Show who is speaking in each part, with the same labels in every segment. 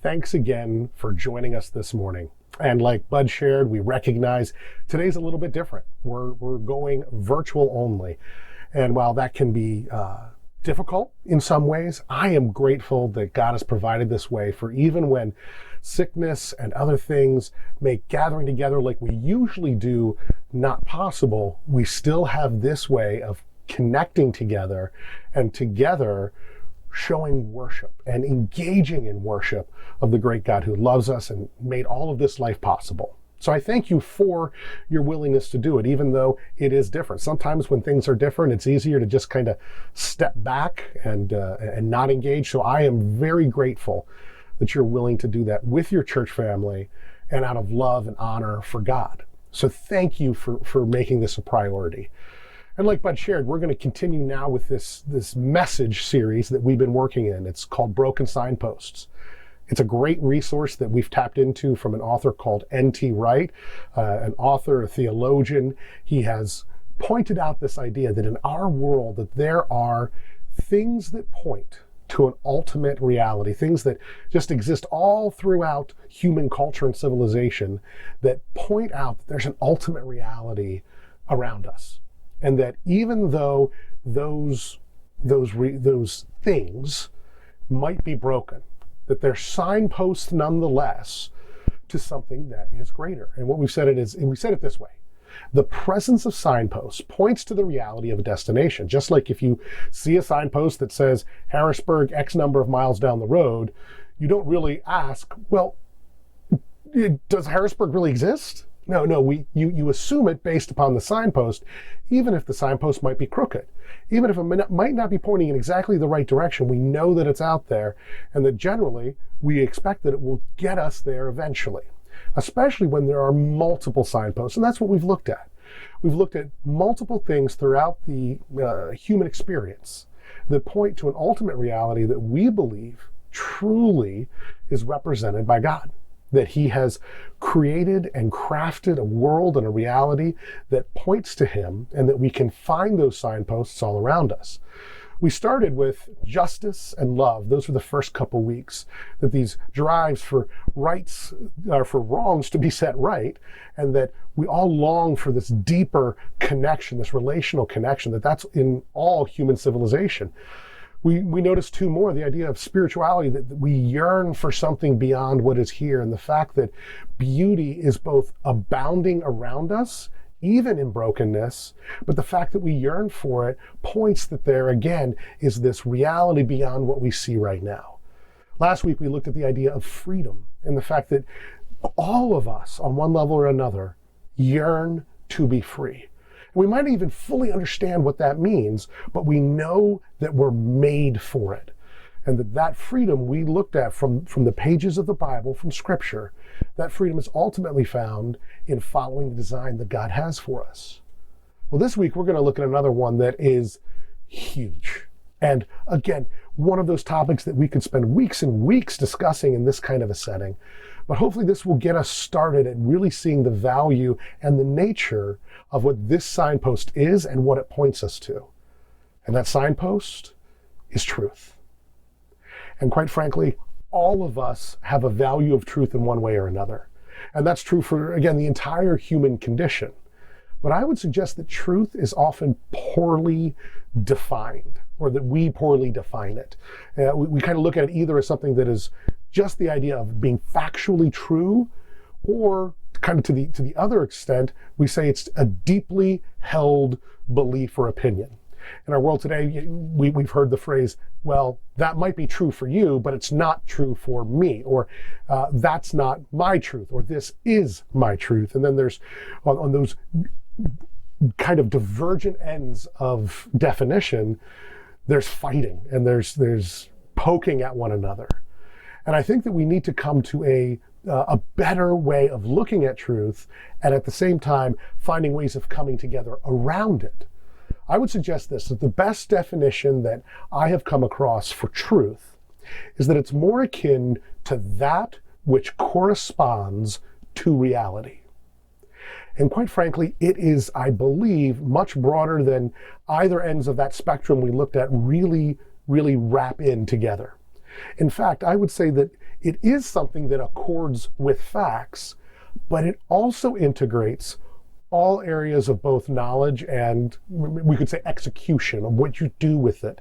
Speaker 1: thanks again for joining us this morning. And like Bud shared, we recognize today's a little bit different. We're going virtual only. And while that can be difficult in some ways, I am grateful that God has provided this way for even when sickness and other things make gathering together like we usually do not possible, we still have this way of connecting together and together showing worship and engaging in worship of the great God who loves us and made all of this life possible. So I thank you for your willingness to do it, even though it is different. Sometimes when things are different, it's easier to just kind of step back and not engage. So I am very grateful that you're willing to do that with your church family and out of love and honor for God. So thank you for making this a priority. And like Bud shared, we're going to continue now with this message series that we've been working in. It's called Broken Signposts. It's a great resource that we've tapped into from an author called N.T. Wright, an author, a theologian. He has pointed out this idea that in our world that there are things that point to an ultimate reality, things that just exist all throughout human culture and civilization that point out that there's an ultimate reality around us. And that even though those things might be broken, that they're signposts nonetheless to something that is greater. And what we said it this way: the presence of signposts points to the reality of a destination. Just like if you see a signpost that says Harrisburg X number of miles down the road, you don't really ask, well, does Harrisburg really exist? No, you assume it based upon the signpost, even if the signpost might be crooked. Even if it might not be pointing in exactly the right direction, we know that it's out there, and that generally we expect that it will get us there eventually, especially when there are multiple signposts. And that's what we've looked at. We've looked at multiple things throughout the human experience that point to an ultimate reality that we believe truly is represented by God. That he has created and crafted a world and a reality that points to him, and that we can find those signposts all around us. We started with justice and love. Those were the first couple weeks, that these drives for rights, or for wrongs to be set right, and that we all long for this deeper connection, this relational connection, that's in all human civilization. We noticed two more, the idea of spirituality, that we yearn for something beyond what is here, and the fact that beauty is both abounding around us, even in brokenness, but the fact that we yearn for it points that there again is this reality beyond what we see right now. Last week we looked at the idea of freedom and the fact that all of us, on one level or another, yearn to be free. We might even fully understand what that means, but we know that we're made for it. And that freedom we looked at from the pages of the Bible, from Scripture, that freedom is ultimately found in following the design that God has for us. Well, this week we're going to look at another one that is huge. And again, one of those topics that we could spend weeks and weeks discussing in this kind of a setting. But hopefully this will get us started at really seeing the value and the nature of what this signpost is and what it points us to. And that signpost is truth. And quite frankly, all of us have a value of truth in one way or another. And that's true for, again, the entire human condition. But I would suggest that truth is often poorly defined, or that we poorly define it. We kind of look at it either as something that is just the idea of being factually true, or kind of to the other extent, we say it's a deeply held belief or opinion. In our world today, we've heard the phrase, well, that might be true for you, but it's not true for me, or that's not my truth, or this is my truth. And then there's, on those kind of divergent ends of definition, there's fighting and there's poking at one another. And I think that we need to come to a better way of looking at truth, and at the same time finding ways of coming together around it. I would suggest this, that the best definition that I have come across for truth is that it's more akin to that which corresponds to reality. And quite frankly, it is, I believe, much broader than either ends of that spectrum we looked at really wrap in together. In fact, I would say that it is something that accords with facts, but it also integrates all areas of both knowledge and, we could say, execution of what you do with it,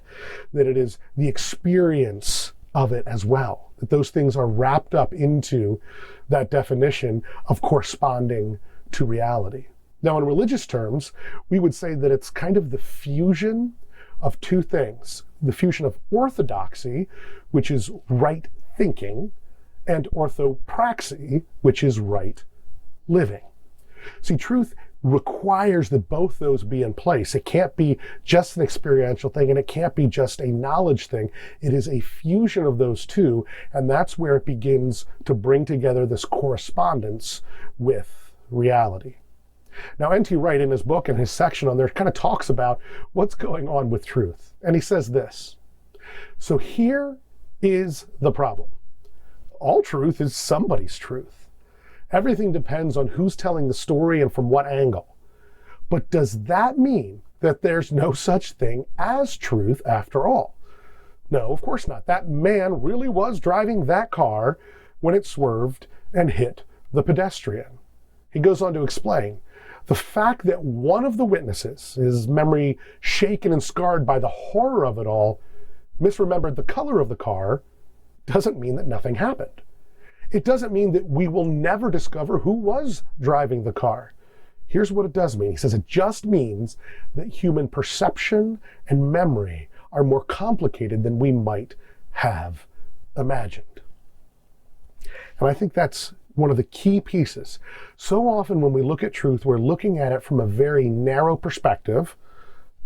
Speaker 1: that it is the experience of it as well, that those things are wrapped up into that definition of corresponding to reality. Now, in religious terms, we would say that it's kind of the fusion of two things: the fusion of orthodoxy, which is right thinking, and orthopraxy, which is right living. See, truth requires that both those be in place. It can't be just an experiential thing, and it can't be just a knowledge thing. It is a fusion of those two, and that's where it begins to bring together this correspondence with reality. Now, N.T. Wright, in his book and his section on there, kind of talks about what's going on with truth. And he says this: so here is the problem. All truth is somebody's truth. Everything depends on who's telling the story and from what angle. But does that mean that there's no such thing as truth after all? No, of course not. That man really was driving that car when it swerved and hit the pedestrian. He goes on to explain, the fact that one of the witnesses, his memory shaken and scarred by the horror of it all, misremembered the color of the car, doesn't mean that nothing happened. It doesn't mean that we will never discover who was driving the car. Here's what it does mean. He says it just means that human perception and memory are more complicated than we might have imagined. And I think that's one of the key pieces. So often when we look at truth, we're looking at it from a very narrow perspective,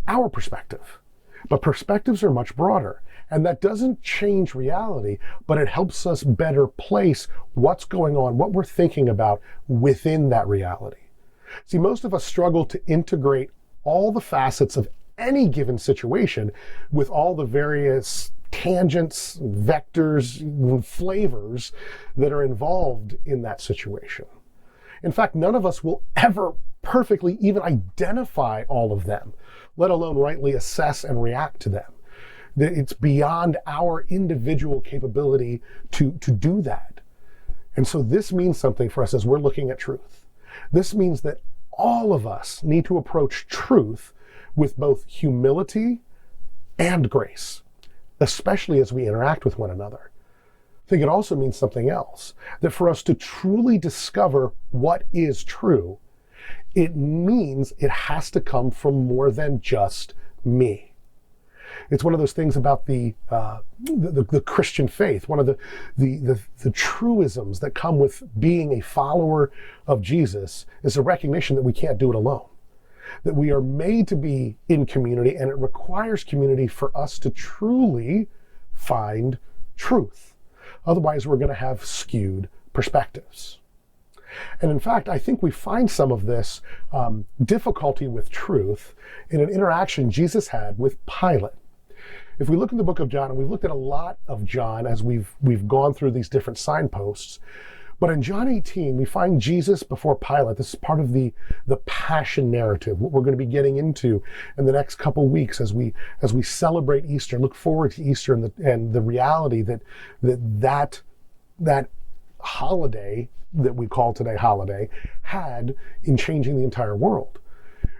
Speaker 1: our perspective. But perspectives are much broader. And that doesn't change reality, but it helps us better place what's going on, what we're thinking about within that reality. See, most of us struggle to integrate all the facets of any given situation with all the various tangents, vectors, flavors that are involved in that situation. In fact, none of us will ever perfectly even identify all of them, let alone rightly assess and react to them. It's beyond our individual capability to do that. And so this means something for us as we're looking at truth. This means that all of us need to approach truth with both humility and grace, especially as we interact with one another. I think it also means something else, that for us to truly discover what is true, it means it has to come from more than just me. It's one of those things about the Christian faith, one of the truisms that come with being a follower of Jesus is a recognition that we can't do it alone, that we are made to be in community, and it requires community for us to truly find truth. Otherwise, we're going to have skewed perspectives. And in fact, I think we find some of this difficulty with truth in an interaction Jesus had with Pilate. If we look in the book of John, and we've looked at a lot of John as we've gone through these different signposts, but in John 18, we find Jesus before Pilate. This is part of the passion narrative, what we're going to be getting into in the next couple weeks as we celebrate Easter, look forward to Easter and the reality that holiday that we call today holiday had in changing the entire world.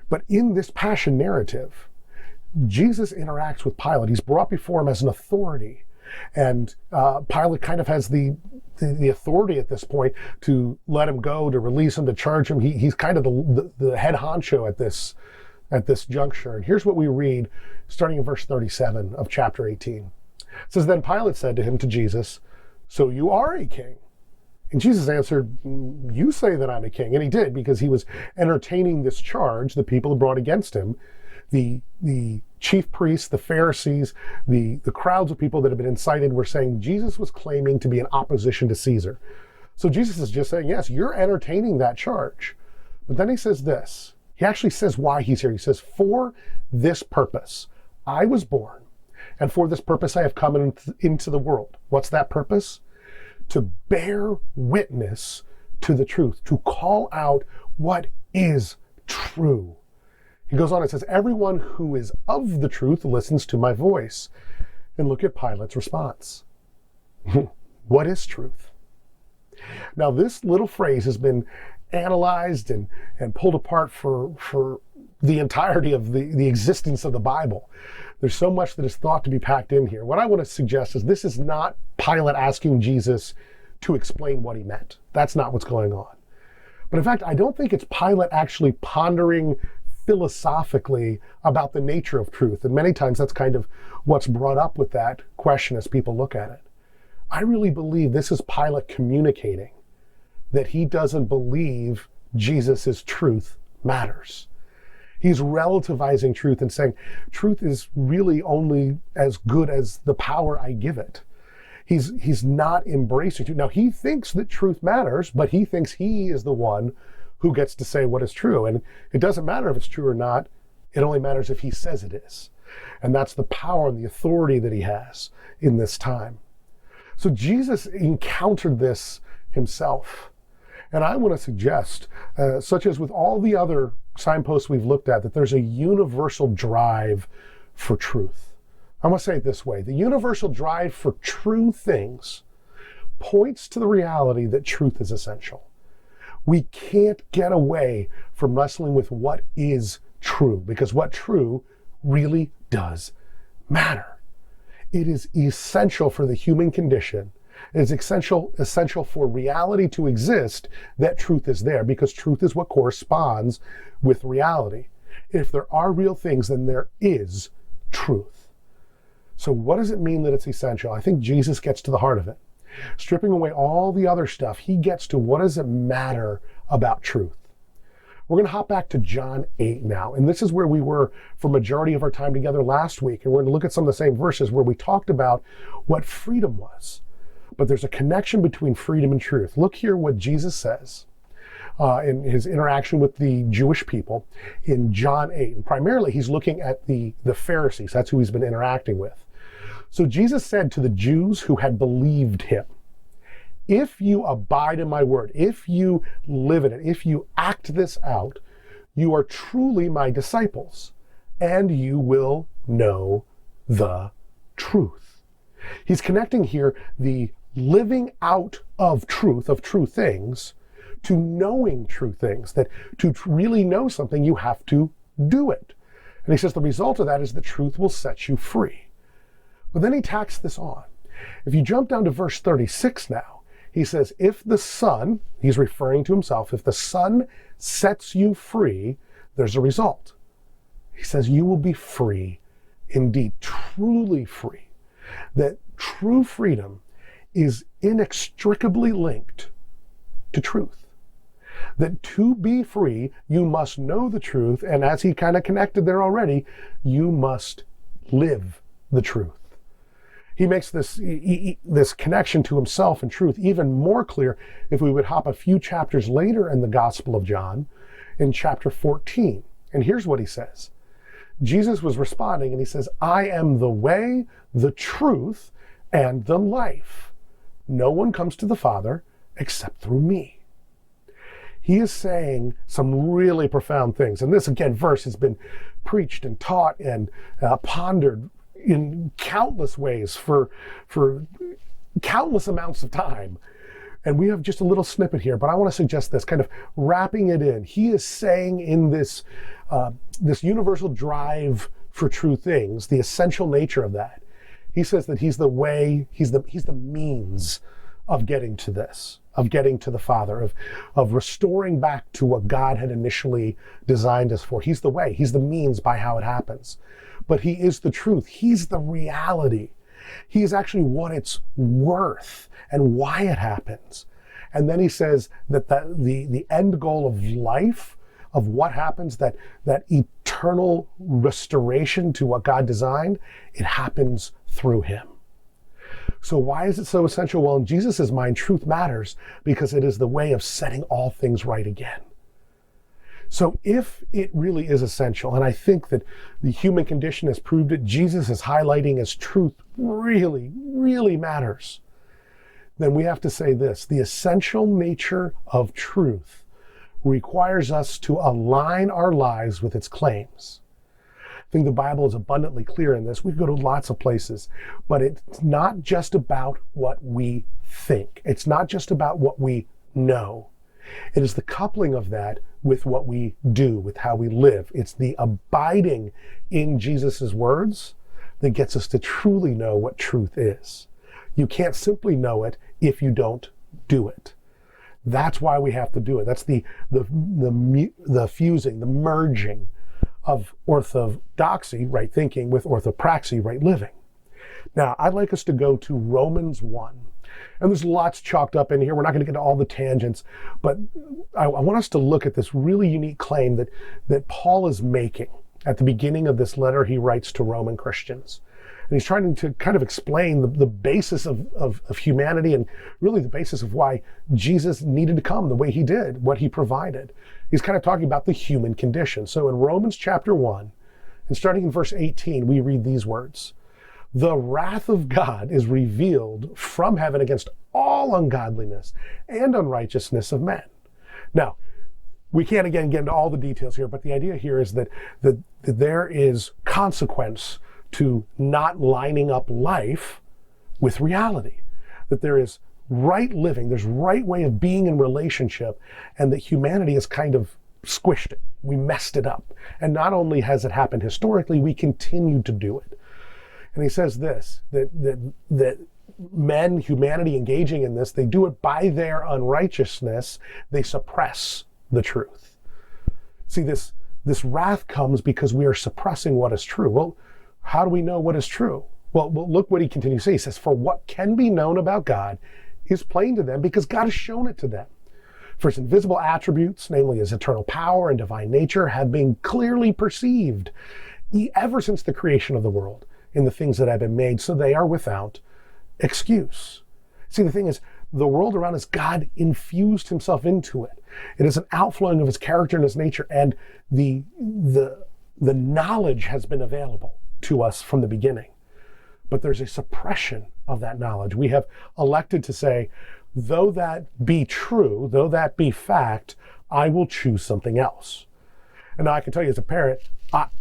Speaker 1: But in this passion narrative, Jesus interacts with Pilate. He's brought before him as an authority. And Pilate kind of has the authority at this point to let him go, to release him, to charge him. He's kind of the head honcho at this juncture. And here's what we read starting in verse 37 of chapter 18. It says, "Then Pilate said to him, to Jesus, 'So you are a king?' And Jesus answered, 'You say that I'm a king.'" And he did, because he was entertaining this charge the people had brought against him. The chief priests, the Pharisees, the crowds of people that had been incited were saying Jesus was claiming to be in opposition to Caesar. So Jesus is just saying, yes, you're entertaining that charge. But then he says this. He actually says why he's here. He says, "For this purpose I was born, and for this purpose I have come into the world." What's that purpose? To bear witness to the truth, to call out what is true. He goes on and says, "Everyone who is of the truth listens to my voice." And look at Pilate's response. What is truth? Now, this little phrase has been analyzed and pulled apart for the entirety of the existence of the Bible. There's so much that is thought to be packed in here. What I want to suggest is this is not Pilate asking Jesus to explain what he meant. That's not what's going on. But in fact, I don't think it's Pilate actually pondering philosophically about the nature of truth. And many times that's kind of what's brought up with that question as people look at it. I really believe this is Pilate communicating that he doesn't believe Jesus' truth matters. He's relativizing truth and saying truth is really only as good as the power I give it. He's not embracing truth. Now, he thinks that truth matters, but he thinks he is the one who gets to say what is true. And it doesn't matter if it's true or not. It only matters if he says it is. And that's the power and the authority that he has in this time. So Jesus encountered this himself. And I want to suggest, such as with all the other signposts we've looked at, that there's a universal drive for truth. I'm going to say it this way. The universal drive for true things points to the reality that truth is essential. We can't get away from wrestling with what is true, because what true really does matter. It is essential for the human condition. It is essential for reality to exist that truth is there, because truth is what corresponds with reality. If there are real things, then there is truth. So what does it mean that it's essential? I think Jesus gets to the heart of it. Stripping away all the other stuff, he gets to what does it matter about truth. We're going to hop back to John 8 now, and this is where we were for majority of our time together last week, and we're going to look at some of the same verses where we talked about what freedom was. But there's a connection between freedom and truth. Look here what Jesus says in his interaction with the Jewish people in John 8. And primarily, he's looking at the Pharisees. That's who he's been interacting with. So Jesus said to the Jews who had believed him, if you abide in my word, if you live in it, if you act this out, you are truly my disciples, and you will know the truth. He's connecting here the living out of true things, to knowing true things, that to really know something, you have to do it. And he says the result of that is the truth will set you free. But then he tacks this on. If you jump down to verse 36 now, he says, if the Son, he's referring to himself, if the Son sets you free, there's a result. He says you will be free indeed, truly free. That true freedom is inextricably linked to truth. That to be free, you must know the truth, and as he kind of connected there already, you must live the truth. He makes this connection to himself and truth even more clear if we would hop a few chapters later in the Gospel of John, in chapter 14. And here's what he says. Jesus was responding and he says, I am the way, the truth, and the life. No one comes to the Father except through me. He is saying some really profound things. And this, again, verse has been preached and taught and pondered in countless ways for countless amounts of time. And we have just a little snippet here, but I want to suggest this, kind of wrapping it in. He is saying in this universal drive for true things, the essential nature of that. He says that he's the way, he's the means of getting to this, of getting to the Father, of restoring back to what God had initially designed us for. He's the way, he's the means by how it happens. But he is the truth. He's the reality. He is actually what it's worth and why it happens. And then he says that the end goal of life, of what happens, that eternal restoration to what God designed, it happens through him. So why is it so essential? Well, in Jesus' mind, truth matters because it is the way of setting all things right again. So if it really is essential, and I think that the human condition has proved it, Jesus is highlighting as truth really, really matters, then we have to say this: the essential nature of truth requires us to align our lives with its claims. I think the Bible is abundantly clear in this. We go to lots of places, but it's not just about what we think. It's not just about what we know. It is the coupling of that with what we do, with how we live. It's the abiding in Jesus's words that gets us to truly know what truth is. You can't simply know it if you don't do it. That's why we have to do it. That's the fusing, the merging of orthodoxy, right thinking, with orthopraxy, right living. Now, I'd like us to go to Romans 1. And there's lots chalked up in here. We're not going to get to all the tangents, but I want us to look at this really unique claim that Paul is making at the beginning of this letter he writes to Roman Christians. And he's trying to kind of explain the basis of humanity, and really the basis of why Jesus needed to come the way he did, what he provided. He's kind of talking about the human condition. So in Romans chapter 1, and starting in verse 18, we read these words. The wrath of God is revealed from heaven against all ungodliness and unrighteousness of men. Now, we can't again get into all the details here, but the idea here is that there is consequence to not lining up life with reality. That there is right living, there's right way of being in relationship, and that humanity has kind of squished it. We messed it up. And not only has it happened historically, we continue to do it. And he says this, that men, humanity engaging in this, they do it by their unrighteousness. They suppress the truth. See, this wrath comes because we are suppressing what is true. Well, how do we know what is true? Well, look what he continues to say. He says, for what can be known about God is plain to them because God has shown it to them. For his invisible attributes, namely his eternal power and divine nature, have been clearly perceived ever since the creation of the world in the things that have been made, so they are without excuse. See, the thing is, the world around us, God infused himself into it. It is an outflowing of his character and his nature, and the knowledge has been available to us from the beginning. But there's a suppression of that knowledge. We have elected to say, though that be true, though that be fact, I will choose something else. And now I can tell you as a parent,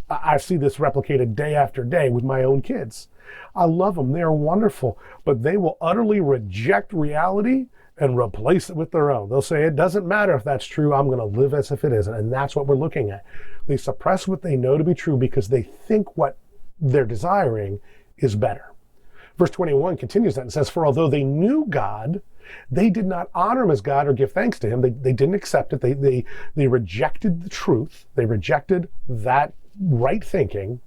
Speaker 1: I see this replicated day after day with my own kids. I love them. They are wonderful, but they will utterly reject reality and replace it with their own. They'll say, it doesn't matter if that's true. I'm going to live as if it isn't. And that's what we're looking at. They suppress what they know to be true because they think what they're desiring is better. Verse 21 continues that and says, for although they knew God, they did not honor him as God or give thanks to him. They didn't accept it. They rejected the truth. They rejected that right thinking.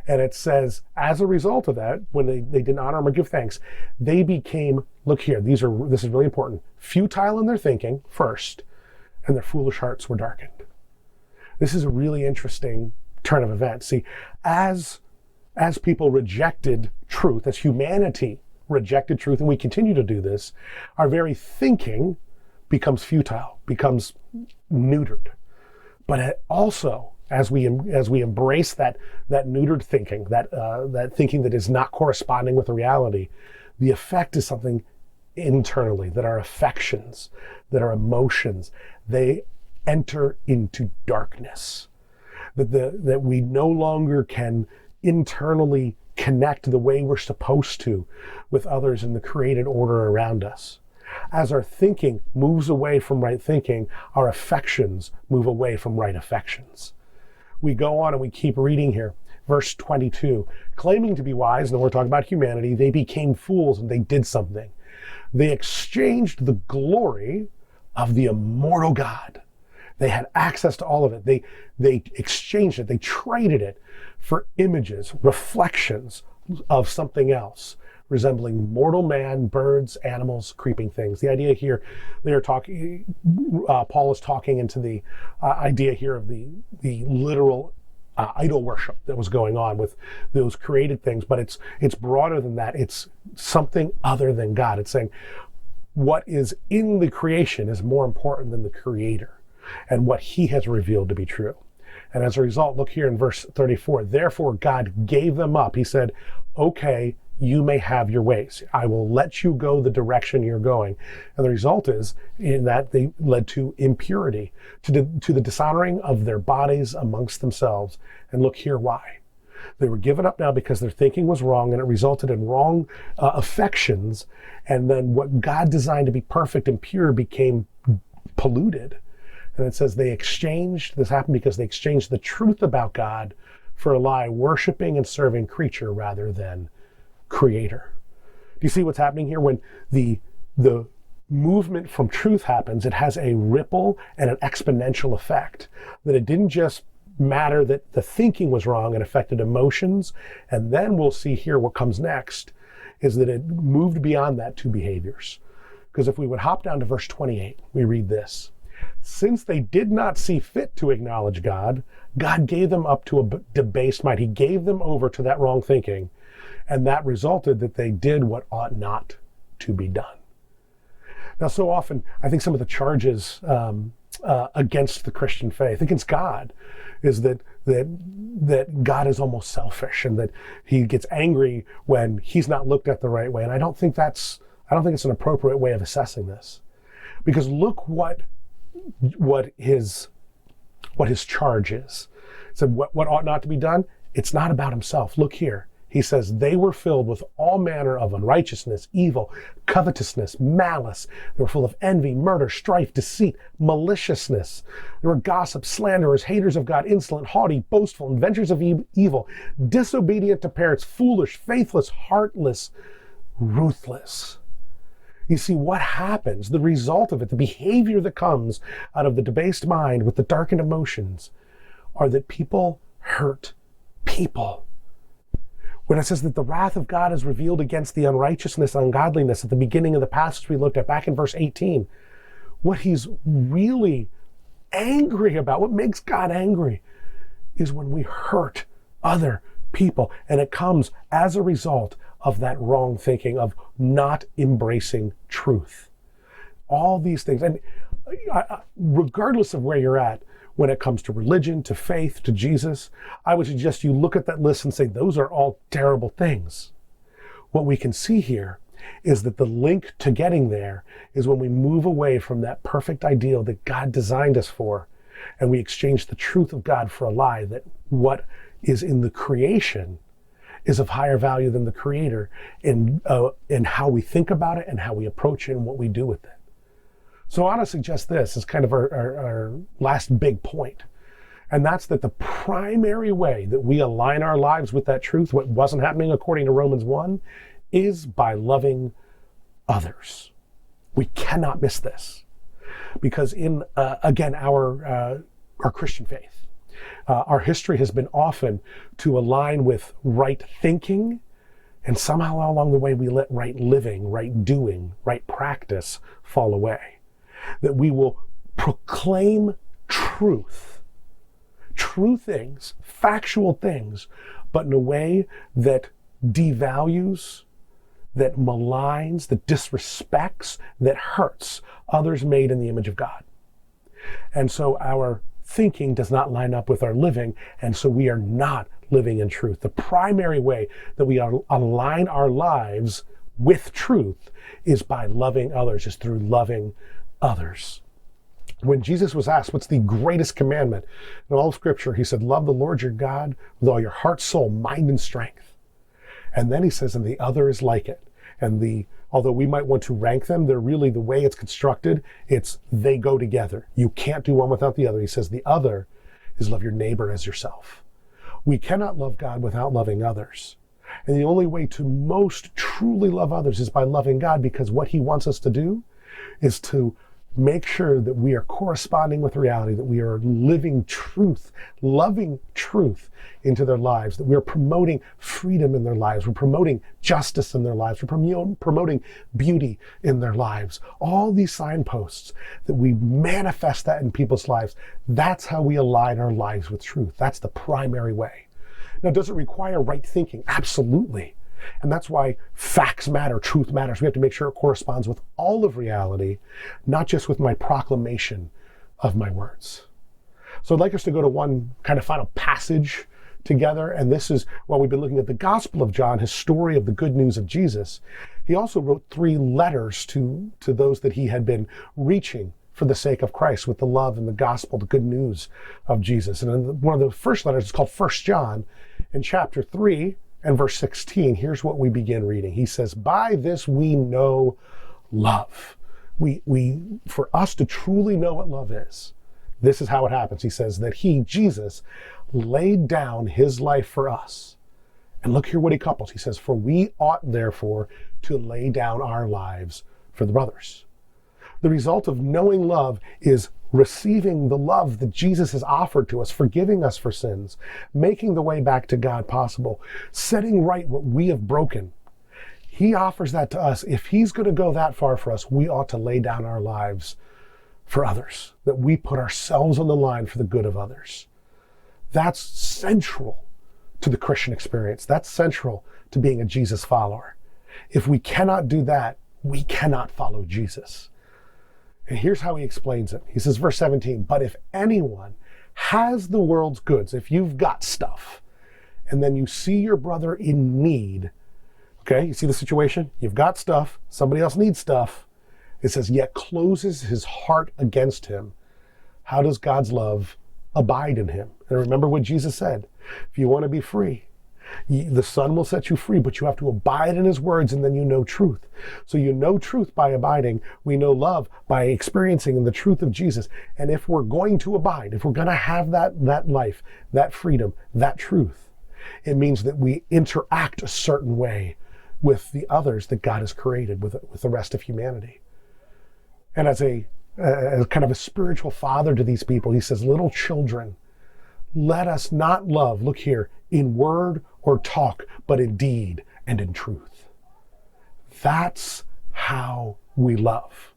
Speaker 1: And it says, as a result of that, when they didn't honor him or give thanks, they became, look here, this is really important, futile in their thinking first, and their foolish hearts were darkened. This is a really interesting turn of events. See, as people rejected truth, as humanity rejected truth, and we continue to do this, our very thinking becomes futile, becomes neutered. But it also, as we embrace that neutered thinking, that thinking that is not corresponding with the reality, the effect is something internally, that our affections, that our emotions, they enter into darkness. That we no longer can internally connect the way we're supposed to with others in the created order around us. As our thinking moves away from right thinking, our affections move away from right affections. We go on and we keep reading here. Verse 22, claiming to be wise, and we're talking about humanity, they became fools and they did something. They exchanged the glory of the immortal God. They had access to all of it. They exchanged it. They traded it for images, reflections of something else, resembling mortal man, birds, animals, creeping things. The idea here, they are talking. Paul is talking into the idea here of the literal idol worship that was going on with those created things. But it's broader than that. It's something other than God. It's saying what is in the creation is more important than the Creator and what He has revealed to be true. And as a result, look here in verse 34, therefore God gave them up. He said, okay, you may have your ways. I will let you go the direction you're going. And the result is in that they led to impurity, to the dishonoring of their bodies amongst themselves. And look here why. They were given up now because their thinking was wrong, and it resulted in wrong affections. And then what God designed to be perfect and pure became polluted. And it says this happened because they exchanged the truth about God for a lie, worshiping and serving creature rather than creator. Do you see what's happening here? When the movement from truth happens, it has a ripple and an exponential effect. That it didn't just matter that the thinking was wrong and affected emotions. And then we'll see here what comes next is that it moved beyond that to behaviors. Because if we would hop down to verse 28, we read this. Since they did not see fit to acknowledge God, God gave them up to a debased mind. He gave them over to that wrong thinking. And that resulted that they did what ought not to be done. Now, so often, I think some of the charges against the Christian faith, against God, is that God is almost selfish and that he gets angry when he's not looked at the right way. And I don't think it's an appropriate way of assessing this. Because look what his charge is. So what ought not to be done? It's not about himself. Look here. He says, they were filled with all manner of unrighteousness, evil, covetousness, malice. They were full of envy, murder, strife, deceit, maliciousness. They were gossips, slanderers, haters of God, insolent, haughty, boastful, inventors of evil, disobedient to parents, foolish, faithless, heartless, ruthless. You see what happens, the result of it, the behavior that comes out of the debased mind with the darkened emotions are that people hurt people. When it says that the wrath of God is revealed against the unrighteousness and ungodliness at the beginning of the passage we looked at back in verse 18, what he's really angry about, what makes God angry, is when we hurt other people. And it comes as a result of that wrong thinking, of not embracing truth. All these things, and regardless of where you're at, when it comes to religion, to faith, to Jesus, I would suggest you look at that list and say, those are all terrible things. What we can see here is that the link to getting there is when we move away from that perfect ideal that God designed us for, and we exchange the truth of God for a lie, that what is in the creation is of higher value than the creator in how we think about it and how we approach it and what we do with it. So I want to suggest this as kind of our last big point. And that's that the primary way that we align our lives with that truth, what wasn't happening according to Romans 1, is by loving others. We cannot miss this. Because in, again, our Christian faith, our history has been often to align with right thinking, and somehow along the way we let right living, right doing, right practice fall away. That we will proclaim truth, true things, factual things, but in a way that devalues, that maligns, that disrespects, that hurts others made in the image of God. And so our thinking does not line up with our living, and so we are not living in truth. The primary way that we align our lives with truth is by loving others, is through loving others. When Jesus was asked, what's the greatest commandment in all of Scripture, he said, love the Lord your God with all your heart, soul, mind, and strength. And then he says, and the other is like it. And although we might want to rank them, they're really, the way it's constructed, they go together. You can't do one without the other. He says the other is love your neighbor as yourself. We cannot love God without loving others. And the only way to most truly love others is by loving God, because what he wants us to do is to make sure that we are corresponding with reality, that we are living truth, loving truth into their lives, that we are promoting freedom in their lives, we're promoting justice in their lives, we're promoting beauty in their lives. All these signposts, that we manifest that in people's lives. That's how we align our lives with truth. That's the primary way. Now, does it require right thinking? Absolutely. And that's why facts matter, truth matters. We have to make sure it corresponds with all of reality, not just with my proclamation of my words. So I'd like us to go to one kind of final passage together. And this is, while we've been looking at the Gospel of John, his story of the good news of Jesus, he also wrote 3 letters to those that he had been reaching for the sake of Christ with the love and the gospel, the good news of Jesus. And one of the first letters is called 1 John. In chapter 3 and verse 16, here's what we begin reading. He says, by this we know love. For us to truly know what love is, this is how it happens. He says that he, Jesus, laid down his life for us. And look here what he couples. He says, for we ought therefore to lay down our lives for the brothers. The result of knowing love is receiving the love that Jesus has offered to us, forgiving us for sins, making the way back to God possible, setting right what we have broken. He offers that to us. If he's going to go that far for us, we ought to lay down our lives for others, that we put ourselves on the line for the good of others. That's central to the Christian experience. That's central to being a Jesus follower. If we cannot do that, we cannot follow Jesus. And here's how he explains it. He says, verse 17, but if anyone has the world's goods, if you've got stuff, and then you see your brother in need, okay, you see the situation? You've got stuff, somebody else needs stuff. It says, yet closes his heart against him. How does God's love abide in him? And remember what Jesus said. If you want to be free, the Son will set you free, but you have to abide in his words, and then you know truth. So you know truth by abiding. We know love by experiencing the truth of Jesus. And if we're going to abide, if we're going to have that life, that freedom, that truth, it means that we interact a certain way with the others that God has created, with the rest of humanity. And as kind of a spiritual father to these people, he says, little children, let us not love, look here, in word or talk, but in deed and in truth. That's how we love.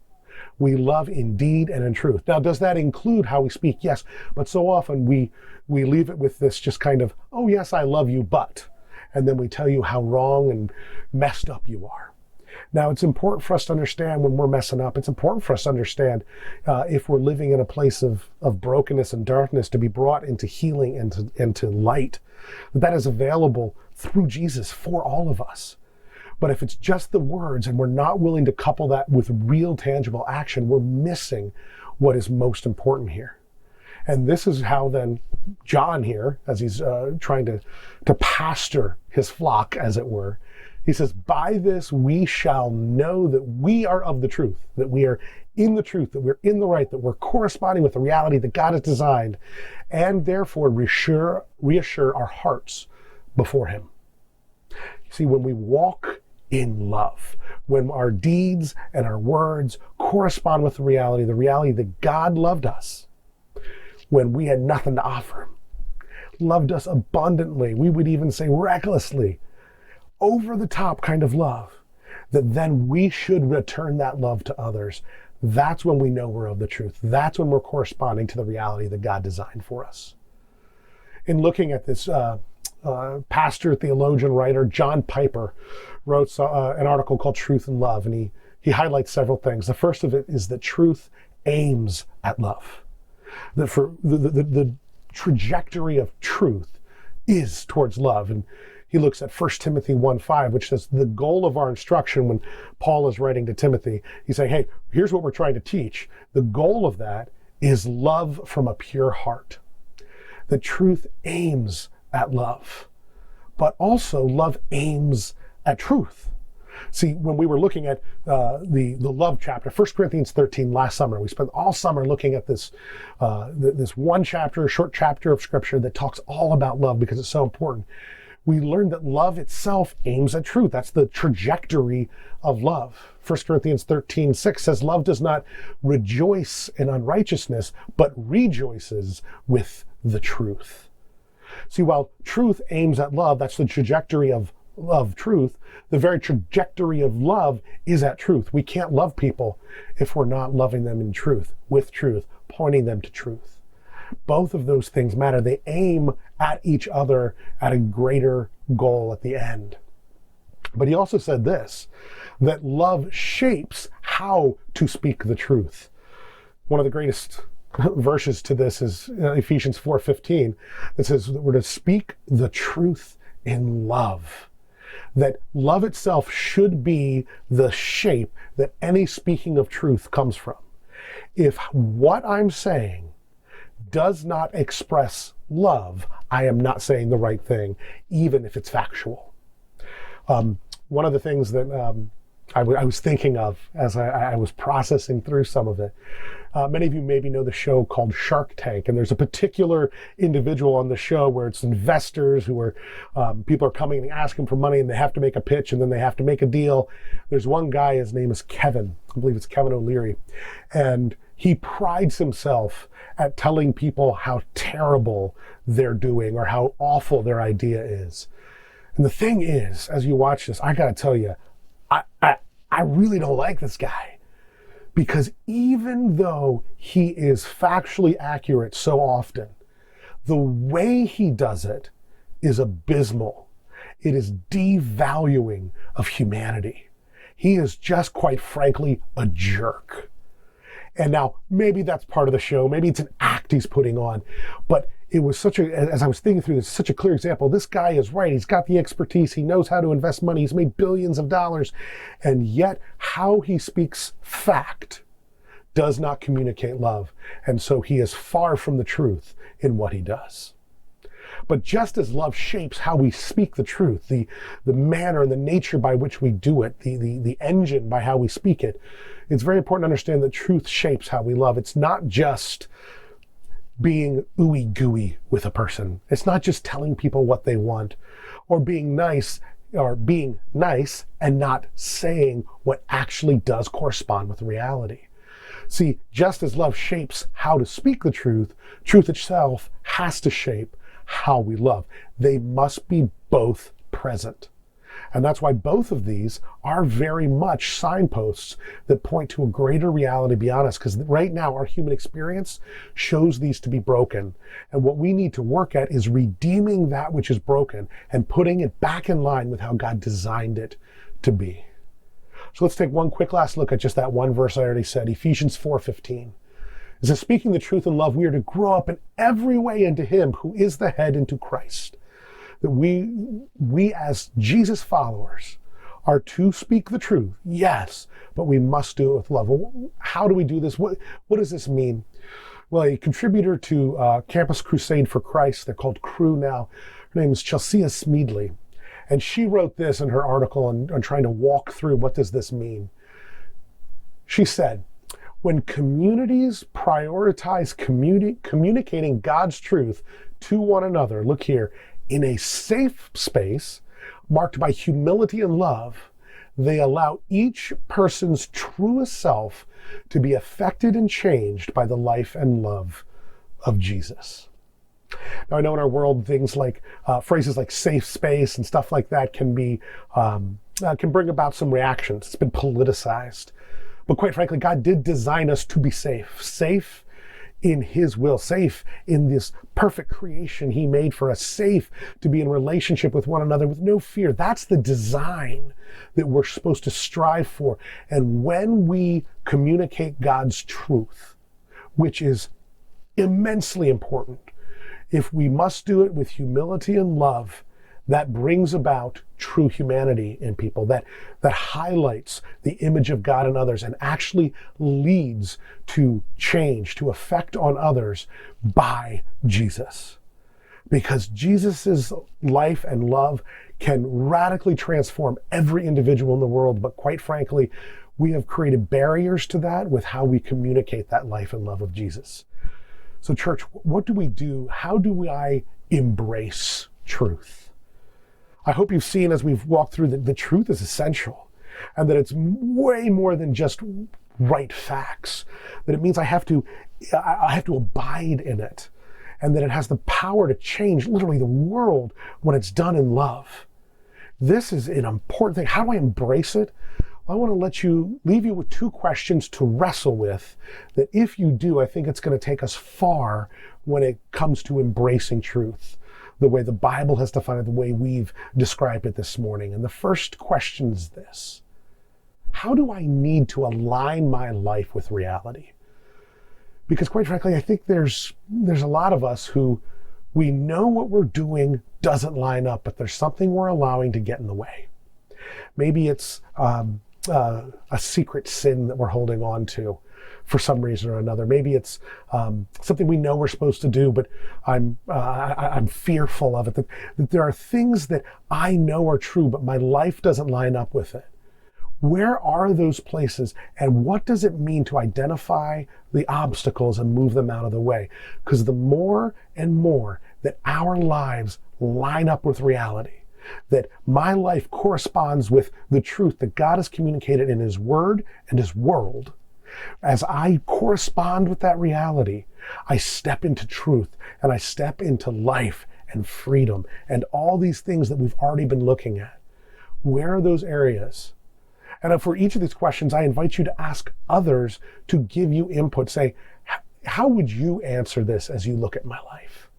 Speaker 1: We love in deed and in truth. Now, does that include how we speak? Yes, but so often we leave it with this just kind of, oh yes, I love you, but, and then we tell you how wrong and messed up you are. Now, it's important for us to understand when we're messing up. It's important for us to understand if we're living in a place of brokenness and darkness, to be brought into healing and into light. That is available through Jesus for all of us. But if it's just the words and we're not willing to couple that with real tangible action, we're missing what is most important here. And this is how then John here, as he's trying to pastor his flock, as it were, he says, by this we shall know that we are of the truth, that we are in the truth, that we're in the right, that we're corresponding with the reality that God has designed, and therefore reassure our hearts before him. You see, when we walk in love, when our deeds and our words correspond with the reality that God loved us when we had nothing to offer him, loved us abundantly, we would even say recklessly, over the top kind of love, that then we should return that love to others. That's when we know we're of the truth. That's when we're corresponding to the reality that God designed for us. In looking at this, pastor, theologian, writer, John Piper wrote an article called Truth and Love, and he highlights several things. The first of it is that truth aims at love. That for the trajectory of truth is towards love. And he looks at 1 Timothy 1:5, which says the goal of our instruction when Paul is writing to Timothy, he's saying, hey, here's what we're trying to teach. The goal of that is love from a pure heart. The truth aims at love, but also love aims at truth. See, when we were looking at the love chapter, 1 Corinthians 13 last summer, we spent all summer looking at this one chapter, short chapter of scripture that talks all about love because it's so important. We learned that love itself aims at truth. That's the trajectory of love. 1 Corinthians 13:6 says, love does not rejoice in unrighteousness, but rejoices with the truth. See, while truth aims at love, that's the trajectory of truth. The very trajectory of love is at truth. We can't love people if we're not loving them in truth, with truth, pointing them to truth. Both of those things matter. They aim at each other at a greater goal at the end. But he also said this, that love shapes how to speak the truth. One of the greatest verses to this is Ephesians 4:15 that says that we're to speak the truth in love. That love itself should be the shape that any speaking of truth comes from. If what I'm saying does not express love, I am not saying the right thing, even if it's factual. One of the things that I was thinking of as I was processing through some of it, many of you maybe know the show called Shark Tank, and there's a particular individual on the show where it's investors who are, people are coming and asking for money, and they have to make a pitch, and then they have to make a deal. There's one guy, his name is Kevin. I believe it's Kevin O'Leary. And he prides himself at telling people how terrible they're doing or how awful their idea is. And the thing is, as you watch this, I gotta tell you, I really don't like this guy, because even though he is factually accurate so often, the way he does it is abysmal. It is devaluing of humanity. He is just, quite frankly, a jerk. And now, maybe that's part of the show. Maybe it's an act he's putting on. But it was such a, as I was thinking through this, such a clear example. This guy is right. He's got the expertise. He knows how to invest money. He's made billions of dollars. And yet, how he speaks fact does not communicate love. And so he is far from the truth in what he does. But just as love shapes how we speak the truth, the manner and the nature by which we do it, the engine by how we speak it, it's very important to understand that truth shapes how we love. It's not just being ooey gooey with a person. It's not just telling people what they want, or being nice and not saying what actually does correspond with reality. See, just as love shapes how to speak the truth, truth itself has to shape how we love. They must be both present. And that's why both of these are very much signposts that point to a greater reality beyond us, because right now our human experience shows these to be broken. And what we need to work at is redeeming that which is broken and putting it back in line with how God designed it to be. So let's take one quick last look at just that one verse I already said, Ephesians 4:15. It says, speaking the truth in love, we are to grow up in every way into him who is the head, into Christ. That we as Jesus followers are to speak the truth, yes, but we must do it with love. Well, how do we do this? What does this mean? Well, a contributor to Campus Crusade for Christ, they're called Cru now, her name is Chelsea Smedley, and she wrote this in her article on trying to walk through what does this mean. She said, when communities prioritize communicating God's truth to one another, look here, in a safe space marked by humility and love, they allow each person's truest self to be affected and changed by the life and love of Jesus. Now, I know in our world, things like phrases like safe space and stuff like that can bring about some reactions. It's been politicized. But quite frankly, God did design us to be safe. Safe in his will, safe in this perfect creation he made for us, safe to be in relationship with one another with no fear. That's the design that we're supposed to strive for. And when we communicate God's truth, which is immensely important, if we must do it with humility and love, that brings about true humanity in people, that highlights the image of God in others and actually leads to change, to effect on others by Jesus. Because Jesus's life and love can radically transform every individual in the world, but quite frankly, we have created barriers to that with how we communicate that life and love of Jesus. So church, what do we do? How do I embrace truth? I hope you've seen as we've walked through that the truth is essential, and that it's way more than just right facts, that it means I have to abide in it, and that it has the power to change literally the world when it's done in love. This is an important thing. How do I embrace it? I want to leave you with two questions to wrestle with, that if you do, I think it's going to take us far when it comes to embracing truth, the way the Bible has defined it, the way we've described it this morning. And the first question is this: how do I need to align my life with reality? Because quite frankly, I think there's a lot of us who we know what we're doing doesn't line up, but there's something we're allowing to get in the way. Maybe it's a secret sin that we're holding on to for some reason or another. Maybe it's something we know we're supposed to do, but I'm fearful of it. That there are things that I know are true, but my life doesn't line up with it. Where are those places, and what does it mean to identify the obstacles and move them out of the way? Because the more and more that our lives line up with reality, that my life corresponds with the truth that God has communicated in His Word and His world, as I correspond with that reality, I step into truth and I step into life and freedom and all these things that we've already been looking at. Where are those areas? And for each of these questions, I invite you to ask others to give you input. Say, how would you answer this as you look at my life?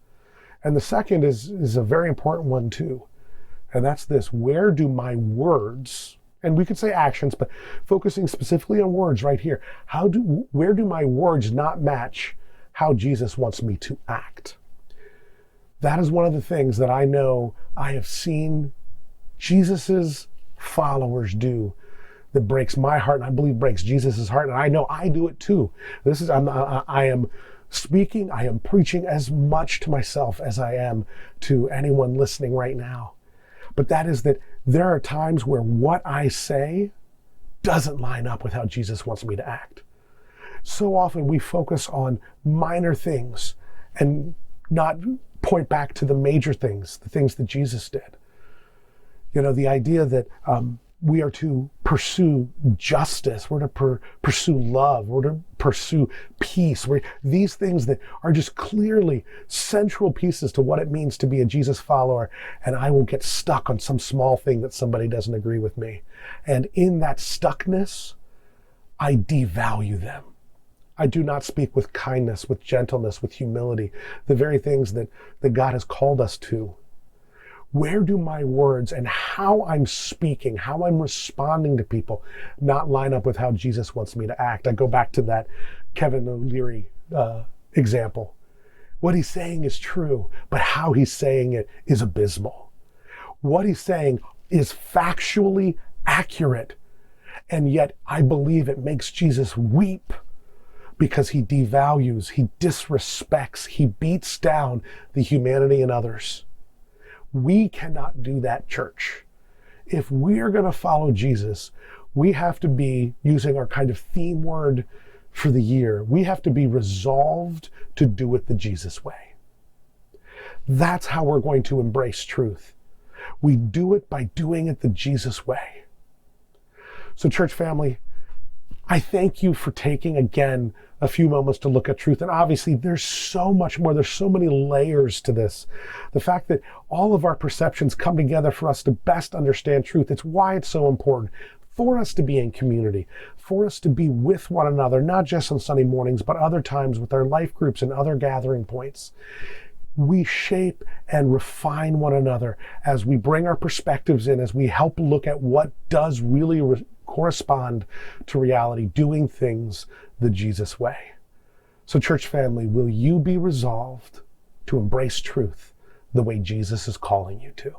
Speaker 1: And the second is a very important one too. And that's this: where do my words, and we could say actions, but focusing specifically on words right here, where do my words not match how Jesus wants me to act? That is one of the things that I know I have seen Jesus's followers do that breaks my heart, and I believe breaks Jesus's heart, and I know I do it too. I am speaking, I am preaching as much to myself as I am to anyone listening right now. But that is that there are times where what I say doesn't line up with how Jesus wants me to act. So often we focus on minor things and not point back to the major things, the things that Jesus did. You know, the idea that we are to pursue justice, we're to pursue love, we're to pursue peace. These things that are just clearly central pieces to what it means to be a Jesus follower, and I will get stuck on some small thing that somebody doesn't agree with me. And in that stuckness, I devalue them. I do not speak with kindness, with gentleness, with humility, the very things that God has called us to. Where do my words and how I'm speaking, how I'm responding to people not line up with how Jesus wants me to act? I go back to that Kevin O'Leary example. What he's saying is true, but how he's saying it is abysmal. What he's saying is factually accurate, and yet I believe it makes Jesus weep because he devalues, he disrespects, he beats down the humanity in others. We cannot do that, church. If we are going to follow Jesus, we have to be, using our kind of theme word for the year, we have to be resolved to do it the Jesus way. That's how we're going to embrace truth. We do it by doing it the Jesus way. So, church family, I thank you for taking, again, a few moments to look at truth. And obviously, there's so much more. There's so many layers to this. The fact that all of our perceptions come together for us to best understand truth. It's why it's so important for us to be in community, for us to be with one another, not just on Sunday mornings, but other times with our life groups and other gathering points. We shape and refine one another as we bring our perspectives in, as we help look at what does really correspond to reality, doing things the Jesus way. So, church family, will you be resolved to embrace truth the way Jesus is calling you to?